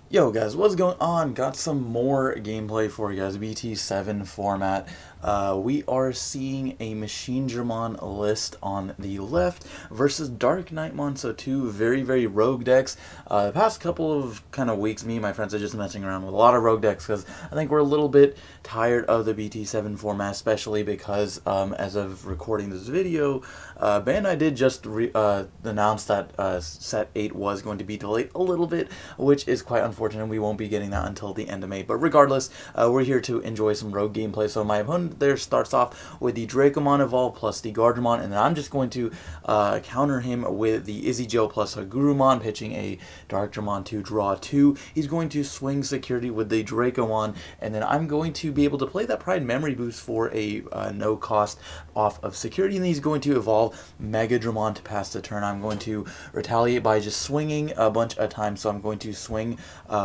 Yo guys, what's going on? Got some more gameplay for you guys, BT7 format. We are seeing a Machinedramon list on the left versus DarkKnightmon, so two very rogue decks. The past couple of kind of weeks, me and my friends are just messing around with a lot of rogue decks because I think we're a little bit tired of the BT7 format, especially because as of recording this video, Bandai did just announce that set 8 was going to be delayed a little bit, which is quite unfortunate. We won't be getting that until the end of May. But regardless, we're here to enjoy some rogue gameplay. So my opponent there starts off with the Dracomon Evolve plus the Gardramon, and then I'm just going to counter him with the Izzy-Jo plus Hagurumon, pitching a Darkdramon to draw 2. He's going to swing security with the Dracomon, and then I'm going to be able to play that Pride Memory Boost for a no cost off of security, and then he's going to evolve Megadramon to pass the turn. I'm going to retaliate by just swinging a bunch of times, so I'm going to swing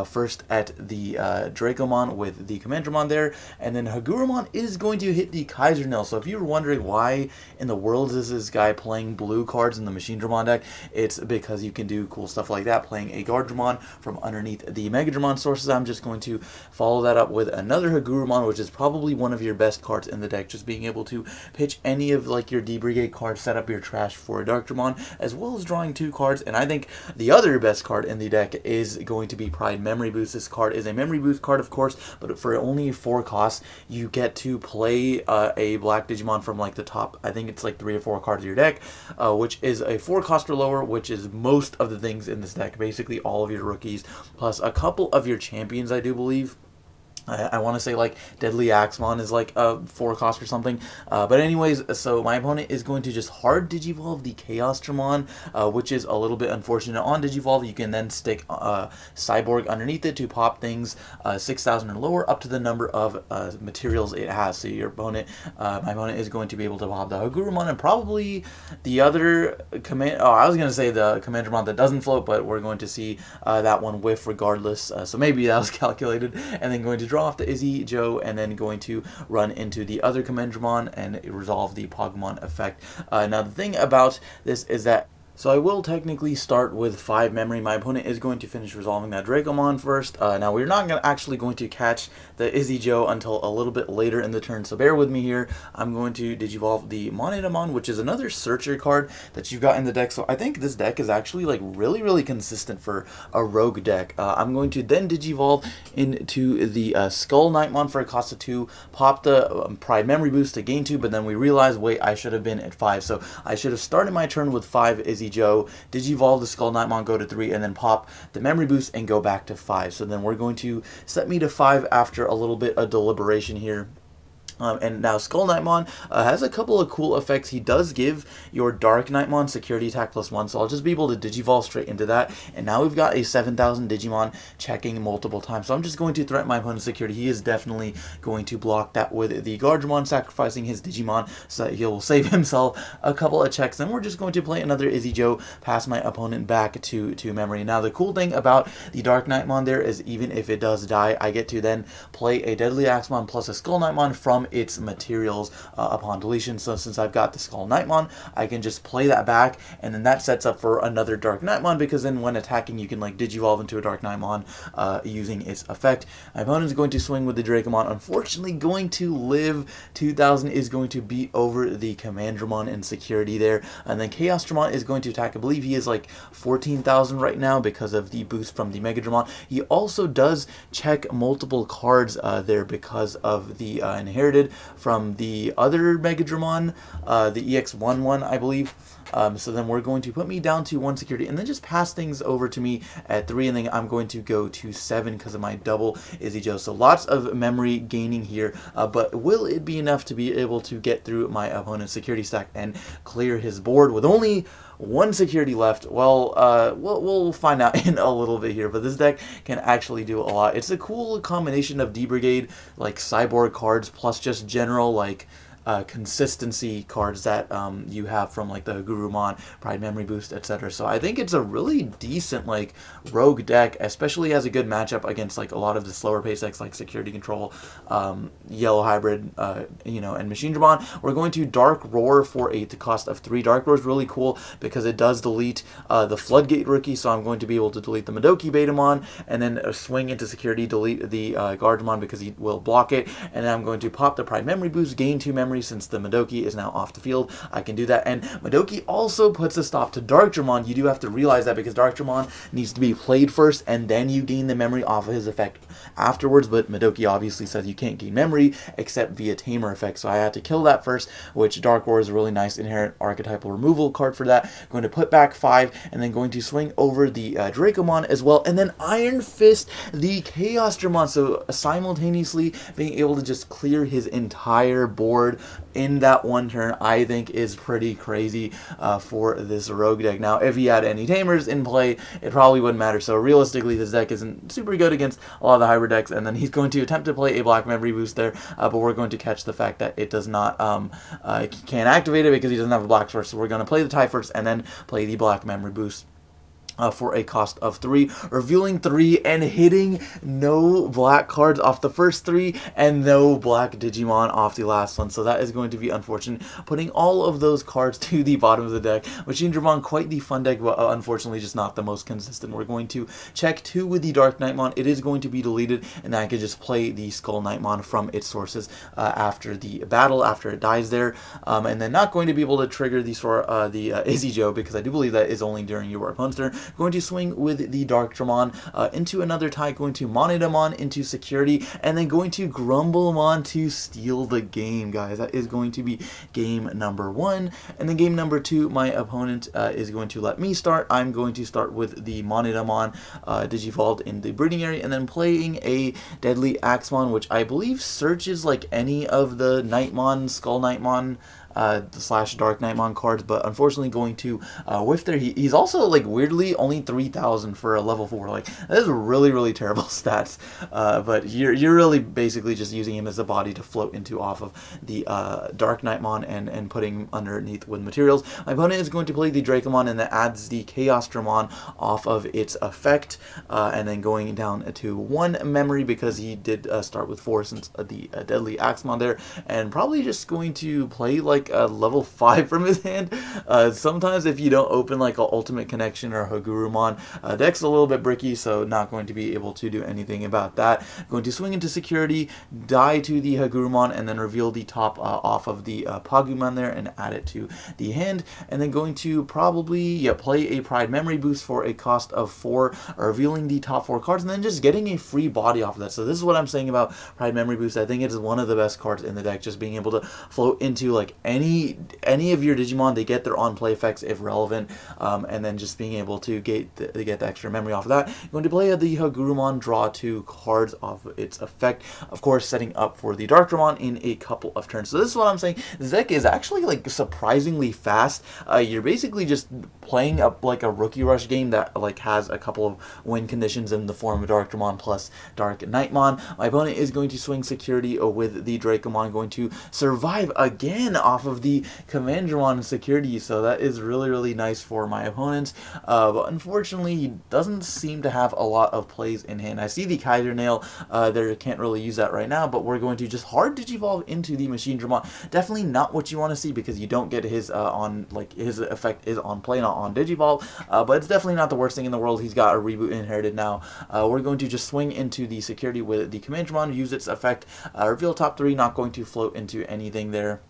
first at the Dracomon with the Commandramon there, and then Hagurumon is going to hit the Kaisernail. So if you were wondering why in the world is this guy playing blue cards in the Machinedramon deck, it's because you can do cool stuff like that, playing a Gardramon from underneath the Megadramon sources. I'm just going to follow that up with another Hagurumon, which is probably one of your best cards in the deck, just being able to pitch any of like your D-Brigade cards, set up your trash for a Darkdramon, as well as drawing 2 cards. And I think the other best card in the deck is going to be Pride Memory Boost. This card is a Memory Boost card, of course, but for only 4 costs, you get to play a black Digimon from like the top, I think it's like 3 or 4 cards of your deck, which is a 4 cost or lower, which is most of the things in this deck, basically all of your rookies, plus a couple of your champions, I do believe. I want to say like Deadly Axemon is like a 4 cost or something. But anyways, so my opponent is going to just hard Digivolve the Chaosdramon, which is a little bit unfortunate. On Digivolve, you can then stick Cyborg underneath it to pop things 6,000 or lower up to the number of materials it has. So your opponent, my opponent is going to be able to pop the Hagurumon and probably the other command. Oh, I was going to say the Commandramon that doesn't float, but we're going to see that one whiff regardless. So maybe that was calculated, and then going to draw off the Izzy-Jo, and then going to run into the other Commandramon and resolve the Pokemon effect. Now the thing about this is that, so I will technically start with 5 memory. My opponent is going to finish resolving that Dracomon first. Now we're not actually going to catch the Izzy-Jo until a little bit later in the turn, so bear with me here. I'm going to Digivolve the Machinedramon, which is another searcher card that you've got in the deck. So I think this deck is actually like really consistent for a rogue deck. I'm going to then Digivolve into the DarkKnightmon for a cost of 2, pop the Pride Memory Boost to gain 2, but then we realized, wait, I should have been at 5. So I should have started my turn with 5 Izzy-Jo, Digivolve the DarkKnightmon, go to 3, and then pop the Memory Boost and go back to 5. So then we're going to set me to 5 after a little bit of deliberation here. And now DarkKnightmon has a couple of cool effects. He does give your DarkKnightmon security attack +1, so I'll just be able to Digivolve straight into that. And now we've got a 7,000 Digimon checking multiple times. So I'm just going to threaten my opponent's security. He is definitely going to block that with the Gardramon, sacrificing his Digimon so that he'll save himself a couple of checks. Then we're just going to play another Izzy-Jo, pass my opponent back to memory. Now the cool thing about the DarkKnightmon there is even if it does die, I get to then play a Deadly Axemon plus a DarkKnightmon from its materials upon deletion. So since I've got the DarkKnightmon, I can just play that back, and then that sets up for another DarkKnightmon, because then when attacking you can like Digivolve into a DarkKnightmon using its effect. My opponent's going to swing with the Dracomon, unfortunately going to live. 2,000 is going to beat over the Commandramon in security there, and then Chaosdramon is going to attack. I believe he is like 14,000 right now because of the boost from the Megadramon. He also does check multiple cards there because of the inherited from the other Megadramon, the EX11, I believe. So then we're going to put me down to 1 security and then just pass things over to me at 3, and then I'm going to go to 7 because of my double Izzy-Jo. So lots of memory gaining here, but will it be enough to be able to get through my opponent's security stack and clear his board with only 1 security left? Well, we'll find out in a little bit here, but this deck can actually do a lot. It's a cool combination of D-Brigade, like Cyborg cards, plus just general, like, consistency cards that you have from like the Gurumon, Pride Memory Boost, etc. So I think it's a really decent like rogue deck, especially as a good matchup against like a lot of the slower pace decks like Security Control, Yellow Hybrid, and Machinedramon. We're going to Dark Roar for the cost of 3. Dark Roar is really cool because it does delete the Floodgate rookie, so I'm going to be able to delete the Madoki Betamon, and then swing into Security, delete the Guardsmon because he will block it, and then I'm going to pop the Pride Memory Boost, gain 2 memory since the Madoki is now off the field. I can do that, and Madoki also puts a stop to Darkdramon. You do have to realize that because Darkdramon needs to be played first, and then you gain the memory off of his effect afterwards, but Madoki obviously says you can't gain memory except via Tamer effect, so I had to kill that first, which Dark Roar is a really nice inherent archetypal removal card for that. Going to put back 5, and then going to swing over the Dracomon as well, and then Iron Fist the Chaos Dramon, so simultaneously being able to just clear his entire board in that one turn, I think is pretty crazy for this rogue deck. Now, if he had any Tamers in play, it probably wouldn't matter, so realistically this deck isn't super good against a lot of the hybrid decks, and then he's going to attempt to play a black memory boost there, but we're going to catch the fact that it does not, he can't activate it because he doesn't have a black source, so we're going to play the tie first and then play the black memory boost. For a cost of 3, revealing 3 and hitting no black cards off the first 3 and no black Digimon off the last one, so that is going to be unfortunate, putting all of those cards to the bottom of the deck. Machinedramon, quite the fun deck, but unfortunately just not the most consistent. We're going to check 2 with the DarkKnightmon. It is going to be deleted, and then I could just play the Skullknightmon from its sources after the battle, after it dies there, and then not going to be able to trigger the Izzy Joe, because I do believe that is only during your opponent's turn. Going to swing with the Darkdramon into another tie, going to Machinedramon into Security, and then going to Grumblemon to steal the game, guys. That is going to be game number 1. And then game number 2, my opponent is going to let me start. I'm going to start with the Machinedramon Digivolved in the breeding area, and then playing a Deadly Axemon, which I believe searches like any of the Knightmon, Skullknightmon, slash DarkKnightmon cards, but unfortunately going to whiff there. He's also like weirdly only 3,000 for a level 4. Like, that is really, really terrible stats, but you're really basically just using him as a body to float into off of the DarkKnightmon and putting underneath with materials. My opponent is going to play the Dracomon, and that adds the Chaos Dramon off of its effect, and then going down to 1 memory because he did start with 4 since the Deadly Axemon there, and probably just going to play like a level 5 from his hand. Sometimes if you don't open like a Ultimate Connection or Hagurumon, deck's a little bit bricky, so not going to be able to do anything about that. Going to swing into Security, die to the Hagurumon, and then reveal the top off of the Pagumon there and add it to the hand, and then going to probably play a Pride Memory Boost for a cost of 4, revealing the top 4 cards, and then just getting a free body off of that. So this is what I'm saying about Pride Memory Boost. I think it is one of the best cards in the deck, just being able to float into like any of your Digimon. They get their on-play effects if relevant, and then just being able to get the extra memory off of that. I'm going to play the Hagurumon, draw 2 cards off of its effect, of course setting up for the Darkdramon in a couple of turns. So this is what I'm saying. This deck is actually like surprisingly fast. You're basically just playing up like a Rookie Rush game that like has a couple of win conditions in the form of Darkdramon plus DarkKnightmon. My opponent is going to swing Security with the Dracomon, going to survive again off of the Commandramon Security, so that is really, really nice for my opponent, but unfortunately he doesn't seem to have a lot of plays in hand. I see the Kaiser Nail there, can't really use that right now, but we're going to just hard Digivolve into the Machinedramon. Definitely not what you want to see because you don't get his his effect is on play, not on Digivolve, but it's definitely not the worst thing in the world. He's got a reboot inherited now. We're going to just swing into the Security with the Commandramon, use its effect, reveal top 3, not going to float into anything there.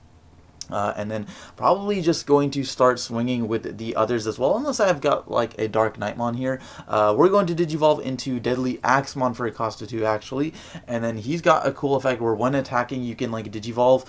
And then probably just going to start swinging with the others as well, unless I've got like a DarkKnightmon here. We're going to Digivolve into Deadly Axemon for a cost of 2 actually, and then he's got a cool effect where when attacking you can like Digivolve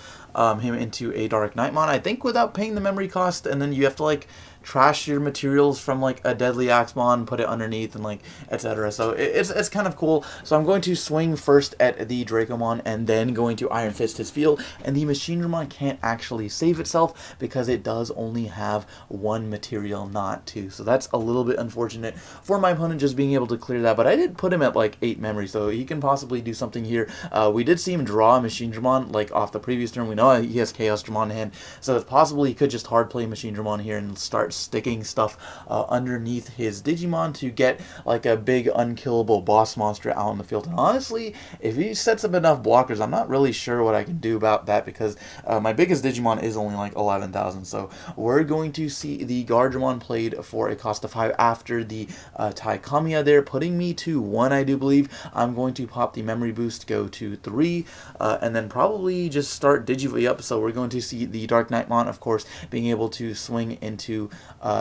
him into a DarkKnightmon, I think without paying the memory cost, and then you have to like trash your materials from like a Deadly Axemon, put it underneath, and like etc. So it's kind of cool. So I'm going to swing first at the Dracomon and then going to Iron Fist his field, and the Machinedramon can't actually save itself because it does only have one material, not two. So that's a little bit unfortunate for my opponent just being able to clear that, but I did put him at like 8 memory, so he can possibly do something here. We did see him draw a Machinedramon like off the previous turn. We know he has Chaos Dramon in hand, so it's possible he could just hard play Machinedramon here and start sticking stuff underneath his Digimon to get like a big unkillable boss monster out in the field. And honestly, if he sets up enough blockers, I'm not really sure what I can do about that, because my biggest Digimon is only like 11,000. So we're going to see the Guardramon played for a cost of 5 after the Tai Kamiya there, putting me to 1, I do believe. I'm going to pop the memory boost, go to 3, and then probably just start Digiv up. So we're going to see the DarkKnightmon, of course, being able to swing into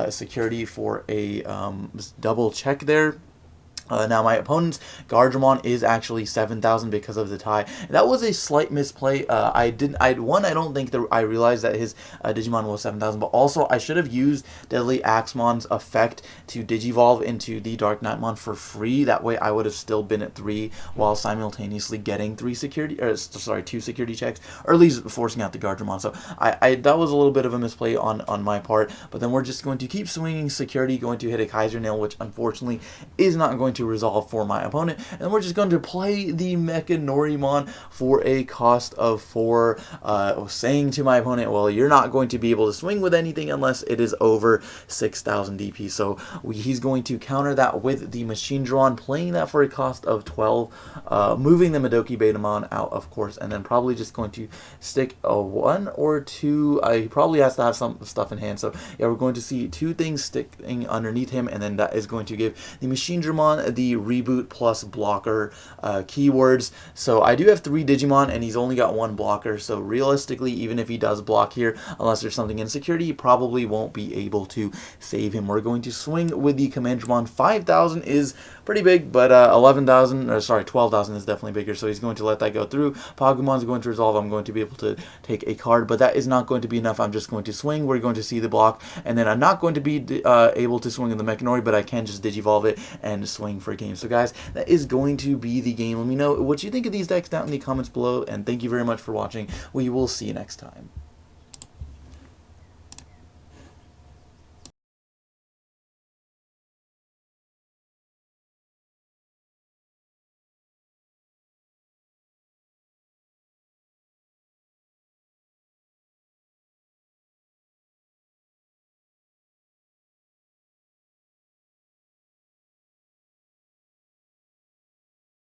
security for a double check there. Now my opponent's Guardramon is actually 7,000 because of the tie. That was a slight misplay. I don't think that I realized that his Digimon was 7,000, but also I should have used Deadly Axemon's effect to Digivolve into the DarkKnightmon for free. That way I would have still been at 3 while simultaneously getting 2 security checks, or at least forcing out the Guardramon. So that was a little bit of a misplay on my part, but then we're just going to keep swinging security, going to hit a Kaiser Nail, which unfortunately is not going to resolve for my opponent, and we're just going to play the Machinedramon for a cost of 4, saying to my opponent, well, you're not going to be able to swing with anything unless it is over 6,000 DP. So he's going to counter that with the Machinedramon, playing that for a cost of 12, moving the Madoki Betamon out, of course, and then probably just going to stick a 1 or 2. He probably has to have some stuff in hand, so yeah, we're going to see 2 things sticking underneath him, and then that is going to give the Machinedramon the reboot plus blocker keywords. So I do have 3 Digimon, and he's only got 1 blocker, so realistically, even if he does block here, unless there's something in security, he probably won't be able to save him. We're going to swing with the Commandramon. 5,000 is pretty big, but 12,000 is definitely bigger, so he's going to let that go through. Pagumon's going to resolve. I'm going to be able to take a card, but that is not going to be enough. I'm just going to swing. We're going to see the block, and then I'm not going to be able to swing in the Mechanori, but I can just Digivolve it and swing for a game. So guys, that is going to be the game. Let me know what you think of these decks down in the comments below, and thank you very much for watching. We will see you next time.